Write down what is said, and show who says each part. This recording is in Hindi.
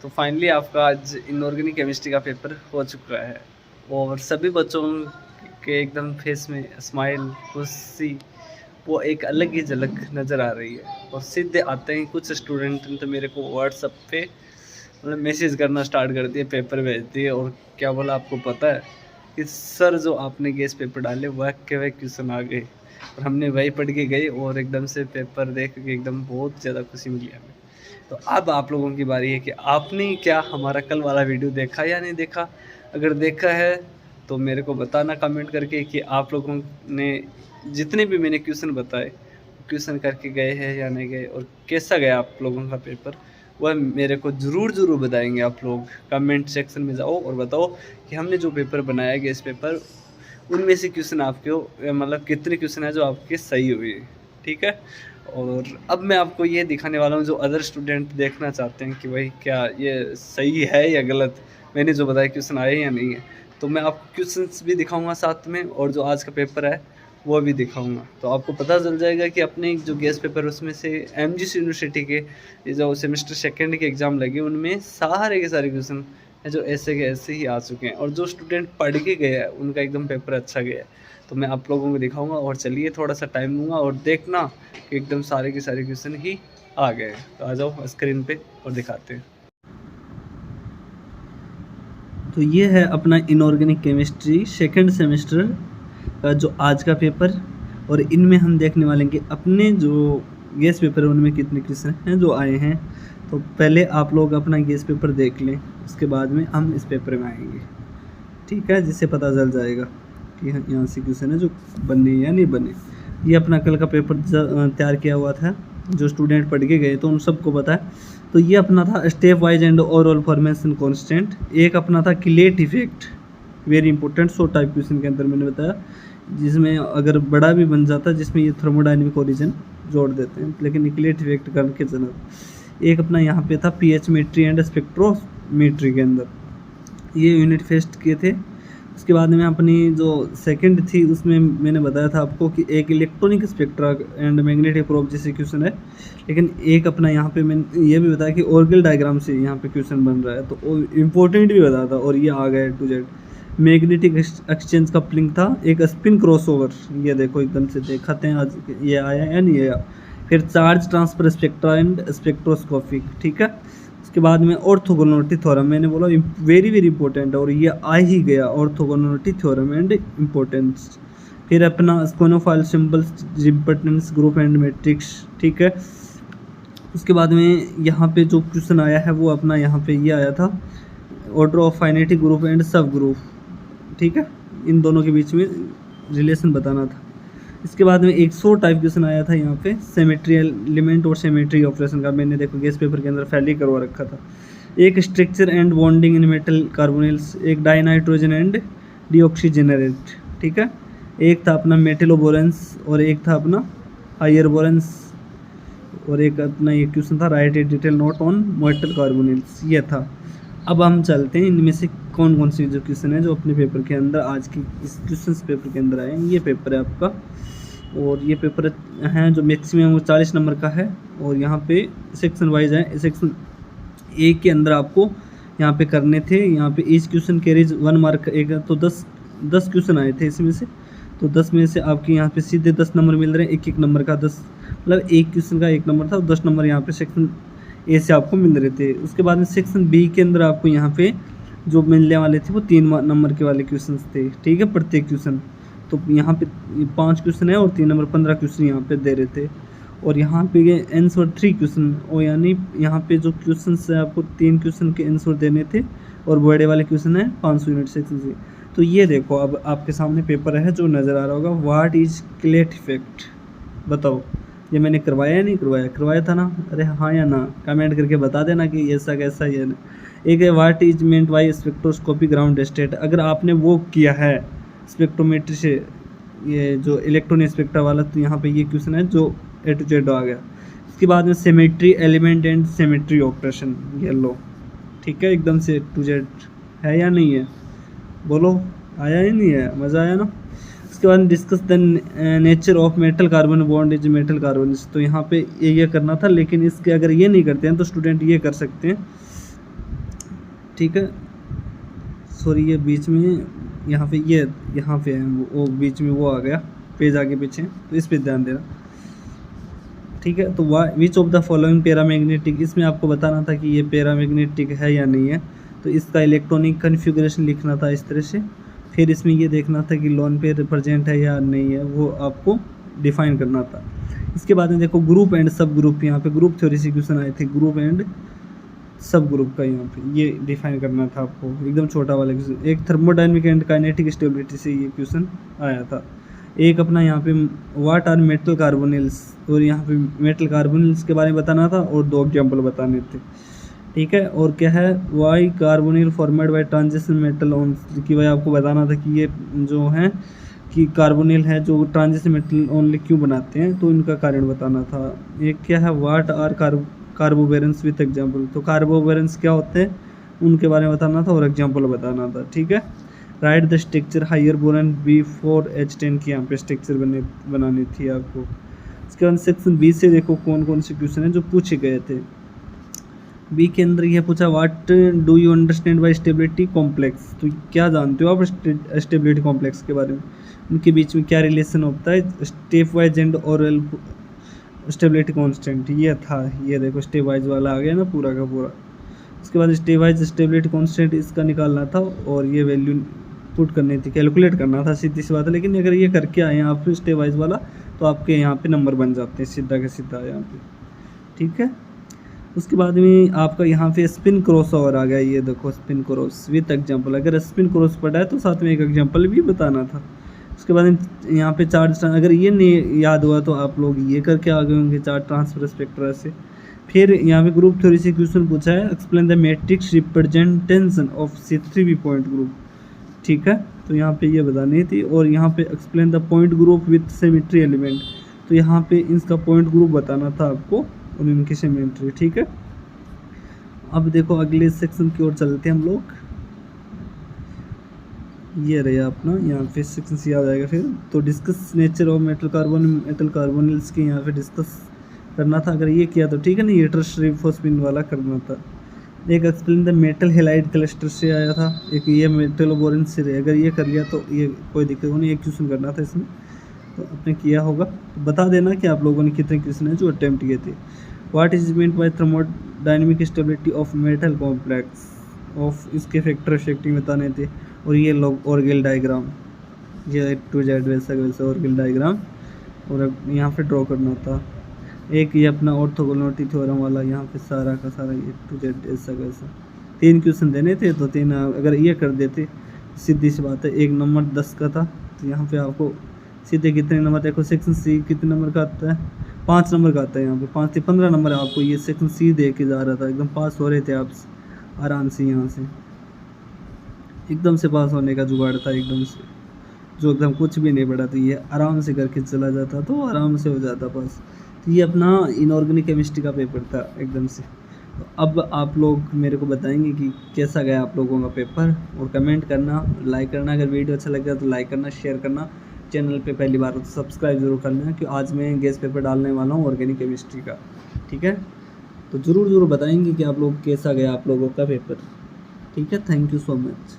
Speaker 1: तो फाइनली आपका आज इनऑर्गेनिक केमिस्ट्री का पेपर हो चुका है और सभी बच्चों के एकदम फेस में स्माइल, खुशी, वो एक अलग ही झलक नज़र आ रही है। और सीधे आते ही कुछ स्टूडेंट ने तो मेरे को व्हाट्सएप पे मतलब मैसेज करना स्टार्ट कर दिए, पेपर भेज दिए। और क्या बोला आपको पता है कि सर जो आपने गेस पेपर डाले वह के वह क्वेश्चन आ गए और हमने वही पढ़ के गए और एकदम से पेपर देख के एकदम बहुत ज़्यादा खुशी मिली हमें। तो अब आप लोगों की बारी है कि आपने क्या हमारा कल वाला वीडियो देखा या नहीं देखा। अगर देखा है तो मेरे को बताना कमेंट करके कि आप लोगों ने जितने भी मैंने क्वेश्चन बताए क्वेश्चन करके गए हैं या नहीं गए और कैसा गया आप लोगों का पेपर, वह मेरे को ज़रूर बताएंगे। आप लोग कमेंट सेक्शन में जाओ और बताओ कि हमने जो पेपर बनाया गया इस पेपर उनमें से क्वेश्चन आपके मतलब कितने क्वेश्चन है जो आपके सही हुए, ठीक है। और अब मैं आपको ये दिखाने वाला हूँ जो अदर स्टूडेंट देखना चाहते हैं कि भाई क्या ये सही है या गलत, मैंने जो बताया क्वेश्चन आए या नहीं है। तो मैं आपको क्वेश्चंस भी दिखाऊंगा साथ में और जो आज का पेपर है वो भी दिखाऊंगा, तो आपको पता चल जाएगा कि अपने जो गेस्ट पेपर उसमें से एमजीसी यूनिवर्सिटी के जो सेमेस्टर सेकेंड के एग्ज़ाम लगे उनमें सारे के सारे क्वेश्चन है जो ऐसे के ऐसे ही आ चुके हैं और जो स्टूडेंट पढ़ के गया है उनका एकदम पेपर अच्छा गया है। तो मैं आप लोगों को दिखाऊंगा और चलिए थोड़ा सा टाइम दूंगा और देखना कि एकदम सारे के सारे क्वेश्चन ही आ गए। तो आ जाओ स्क्रीन पे और दिखाते हैं। तो ये है अपना इनऑर्गेनिक केमिस्ट्री सेकंड सेमेस्टर का जो आज का पेपर और इनमें हम देखने वाले हैं कि अपने जो गेस पेपर है उनमें कितने क्वेश्चन हैं जो आए हैं। तो पहले आप लोग अपना गेस पेपर देख लें, उसके बाद में हम इस पेपर में आएंगे, ठीक है, जिससे पता चल जाएगा कि यहाँ से क्वेश्चन है जो बने या नहीं बने। ये अपना कल का पेपर तैयार किया हुआ था, जो स्टूडेंट पढ़ के गए तो उन सबको पता है। तो ये अपना था step wise and overall formation constant. एक अपना था chelate effect, very important 100 type question के अंदर मैंने बताया, जिसमें अगर बड़ा भी बन जाता है जिसमें ये थर्मोडाइनमिक ओरिजिन जोड़ देते हैं, लेकिन क्लेट इफेक्ट करके चला। एक अपना यहाँ पे था पीएच मेट्री एंड स्पेक्ट्रोमेट्री के अंदर, ये यूनिट फेस्ट किए थे। उसके बाद में अपनी जो सेकंड थी उसमें मैंने बताया था आपको कि एक electronic spectra and magnetic probe जैसे क्वेश्चन है, लेकिन एक अपना यहाँ पे मैंने ये भी बताया कि ऑर्गल डायग्राम से यहाँ पे क्वेश्चन बन रहा है, तो इम्पोर्टेंट भी बताया था और ये आ गया two Z. Magnetic exchange coupling था, एक स्पिन क्रॉसओवर, ये देखो एकदम से दिखाते हैं आज ये आया या नहीं आया। फिर charge transfer spectra and spectroscopic, ठीक है। उसके बाद में ऑर्थोगोनलिटी थ्योरम, मैंने बोला वेरी इंपॉर्टेंट और ये आ ही गया, ऑर्थोगोनलिटी थ्योरम एंड इम्पोर्टेंस। फिर अपना स्कोनोफाइल symbols, importance group and matrix, ठीक है। उसके बाद में यहाँ पे जो क्वेश्चन आया है वो अपना यहाँ पे ये आया था ऑर्डर ऑफ फाइनेटिक ग्रुप एंड सब ग्रुप, ठीक है, इन दोनों के बीच में रिलेशन बताना था। इसके बाद में 100 टाइप क्वेश्चन आया था यहाँ पे सिमेट्री एलिमेंट और सिमेट्री ऑपरेशन का, मैंने देखो गेस पेपर के अंदर पहले ही करवा रखा था। एक structure and bonding in metal carbonyls, एक डाइनाइट्रोजन एंड डीऑक्सीजनरेट, ठीक है। एक था अपना मेटेलोबोरेंस और एक था अपना हायर बोरेंस और एक अपना ये क्वेश्चन था right A detail note on metal carbonyls, ये था। अब हम चलते हैं इनमें से कौन कौन सी जो क्वेश्चन है जो अपने पेपर के अंदर आज की इस क्वेश्चन पेपर के अंदर आए हैं। ये पेपर है आपका और ये पेपर हैं जो मैक्सिमम वो 40 नंबर का है और यहाँ पे सेक्शन वाइज है। सेक्शन ए के अंदर आपको यहाँ पे करने थे, यहाँ पे ईच क्वेश्चन कैरीज 1 मार्क, एक तो 10 क्वेश्चन आए थे इसमें से, तो 10 में से आपके यहाँ पे सीधे 10 नंबर मिल रहे हैं, एक नंबर का 10, मतलब एक क्वेश्चन का 1 नंबर था और 10 नंबर यहाँ पे सेक्शन ए से आपको मिल रहे थे। उसके बाद में सेक्शन बी के अंदर आपको यहाँ पे जो मिलने वाले थे वो 3 नंबर के वाले क्वेश्चन थे, ठीक है, प्रत्येक क्वेश्चन। तो यहाँ पे 5 क्वेश्चन है और 3 नंबर 15 क्वेश्चन यहाँ पे दे रहे थे और यहाँ पे आंसर 3 क्वेश्चन, और यानी यहाँ पे जो क्वेश्चन है आपको 3 क्वेश्चन के आंसर देने थे और बड़े वाले क्वेश्चन है 500 यूनिट सेक्शन से। तो ये देखो अब आपके सामने पेपर है जो नज़र आ रहा होगा, व्हाट इज क्लेट इफेक्ट, बताओ ये मैंने करवाया या नहीं करवाया, करवाया था ना, अरे हाँ या ना कमेंट करके बता देना कि ऐसा कैसा ये ना। एक है what is meant by spectroscopy ground state, अगर आपने वो किया है स्पेक्ट्रोमेट्री से ये जो इलेक्ट्रॉन स्पेक्ट्रा वाला, तो यहाँ पे ये क्वेश्चन है जो ए टू जेड आ गया। इसके बाद में symmetry element and symmetry operation, ये लो, ठीक है, एकदम से टू जेड है या नहीं है, बोलो आया या नहीं है, मज़ा आया ना। उसके बाद discuss the nature of metal carbon bond is metal carbon, तो यहाँ पे ये करना था, लेकिन इसके अगर ये नहीं करते हैं तो स्टूडेंट ये कर सकते हैं ठीक है, सॉरी ये बीच में यहाँ पे है वो बीच में वो आ गया पेज आगे पीछे, तो इस पे ध्यान देना। ठीक है, तो which of the following paramagnetic, इसमें आपको बताना था कि ये पैरामैग्नेटिक है या नहीं है, तो इसका इलेक्ट्रॉनिक कन्फिगरेशन लिखना था इस तरह से। फिर इसमें ये देखना था कि लोन पे रिप्रेजेंट है या नहीं है, वो आपको डिफाइन करना था। इसके बाद में देखो ग्रुप एंड सब ग्रुप, यहाँ पे ग्रुप थ्योरी से क्वेश्चन आए थे, ग्रुप एंड सब ग्रुप का यहाँ पे ये डिफाइन करना था आपको, एकदम छोटा वाला क्वेश्चन। एक थर्मोडायनेमिक एंड काइनेटिक स्टेबिलिटी से ये क्वेश्चन आया था। एक अपना यहाँ पे व्हाट आर मेटल कार्बोनिल्स, और यहाँ पे मेटल कार्बोनिल्स के बारे में बताना था और 2 एग्जाम्पल बताने थे। ठीक है, और क्या है why carbonyl formed by transition metal on, की वजह आपको बताना था कि ये जो है कि कार्बोनिल है जो ट्रांजिशन मेटल ओनली क्यों बनाते हैं, तो इनका कारण बताना था। एक क्या है व्हाट आर कार्बोवेरेंस विथ एग्जाम्पल, तो कार्बोवेरेंस क्या होते हैं उनके बारे में बताना था और एग्जाम्पल बताना था। ठीक है, write the structure higher boron B4H10 की यहाँ पे स्ट्रक्चर बनानी थी आपको। इसके बाद सेक्शन बी से देखो कौन कौन से क्वेश्चन हैं जो पूछे गए थे। बी के अंदर यह पूछा what do you understand by stability complex, तो क्या जानते हो आप स्टेबिलिटी कॉम्प्लेक्स के बारे में, उनके बीच में क्या रिलेशन होता है। Step wise and oral stability constant, ये था, ये देखो स्टेप वाइज वाला आ गया ना पूरा का पूरा। उसके बाद स्टेप वाइज स्टेबिलिटी कांस्टेंट इसका निकालना था और ये वैल्यू पुट करनी थी, कैलकुलेट करना था, सीधी सी बात है। लेकिन अगर ये करके आए आप स्टेप वाइज वाला तो आपके यहाँ पे नंबर बन जाते हैं सीधा के सीधा यहाँ पे। ठीक है, उसके बाद में आपका यहाँ पे स्पिन क्रॉस ओवर आ गया, ये देखो स्पिन क्रॉस विथ एग्जांपल, अगर स्पिन क्रॉस पढ़ा है तो साथ में एक एग्जांपल भी बताना था। उसके बाद यहाँ पे चार्ज, अगर ये नहीं याद हुआ तो आप लोग ये करके आ गए होंगे चार्ज ट्रांसफर स्पेक्ट्रा से। फिर यहाँ पे ग्रुप थ्योरी से क्वेश्चन पूछा है explain the matrix representation of C3b point group. ठीक है, तो यहाँ पे ये बतानी थी। और यहाँ पे explain the point group with symmetry element, तो यहाँ पे इसका पॉइंट ग्रुप बताना था आपको और इनकी सिमेट्री। ठीक है, अब देखो अगले सेक्शन की ओर चलते हैं हम लोग। ये रहे अपना यहाँ पे सेक्शन सी आ जाएगा फिर, तो discuss nature of metal carbonyls की यहाँ पे डिस्कस करना था। अगर ये किया तो ठीक है ना, ये टर्शरी फॉस्फिन वाला करना था। एक explain the metal halide cluster से आया था, एक ये मेटल बोरेन से रहे, अगर ये कर लिया तो ये कोई दिक्कत नहीं। एक क्वेश्चन करना था इसमें, तो आपने किया होगा तो बता देना कि आप लोगों ने कितने क्वेश्चन है जो अटेम्प्ट किए थे। What is meant by thermodynamic stability of metal complex of, इसके फैक्टर इफेक्टिंग बताने थे। और ये लोग ऑर्गेल डायग्राम, ये टू जेड वैसा वैसा ऑर्गेल डायग्राम और यहाँ पे ड्रॉ करना था। एक ये अपना ऑर्थोगोनलिटी थ्योरम वाला, यहाँ पे सारा का सारा ये टू जेड ऐसा वैसा 3 क्वेश्चन देने थे, तो 3 अगर ये कर देते सीधी सी बात है। 1 नंबर 10 का था, तो यहाँ पे आपको सीधे कितने नंबर देखो, सेक्शन सी कितने नंबर का आता है, 5 नंबर का आता है। यहाँ पे 5 से 15 नंबर आपको ये सेक्शन सी दे के जा रहा था, एकदम पास हो रहे थे आप आराम से, यहाँ से एकदम से पास होने का जुगाड़ था एकदम से, जो एकदम कुछ भी नहीं पड़ा था, ये आराम से करके चला जाता तो आराम से हो जाता पास। तो ये अपना इनऑर्गेनिक केमिस्ट्री का पेपर था एकदम से। तो अब आप लोग मेरे को बताएंगे कि कैसा गया आप लोगों का पेपर, और कमेंट करना, लाइक करना, अगर वीडियो अच्छा लगा तो लाइक करना, शेयर करना, चैनल पे पहली बार हो तो सब्सक्राइब जरूर करना, कि आज मैं गेस्ट पेपर डालने वाला हूँ ऑर्गेनिक केमिस्ट्री का। ठीक है, तो ज़रूर बताएंगे कि आप लोग कैसा गया आप लोगों का पेपर। ठीक है, थैंक यू सो मच।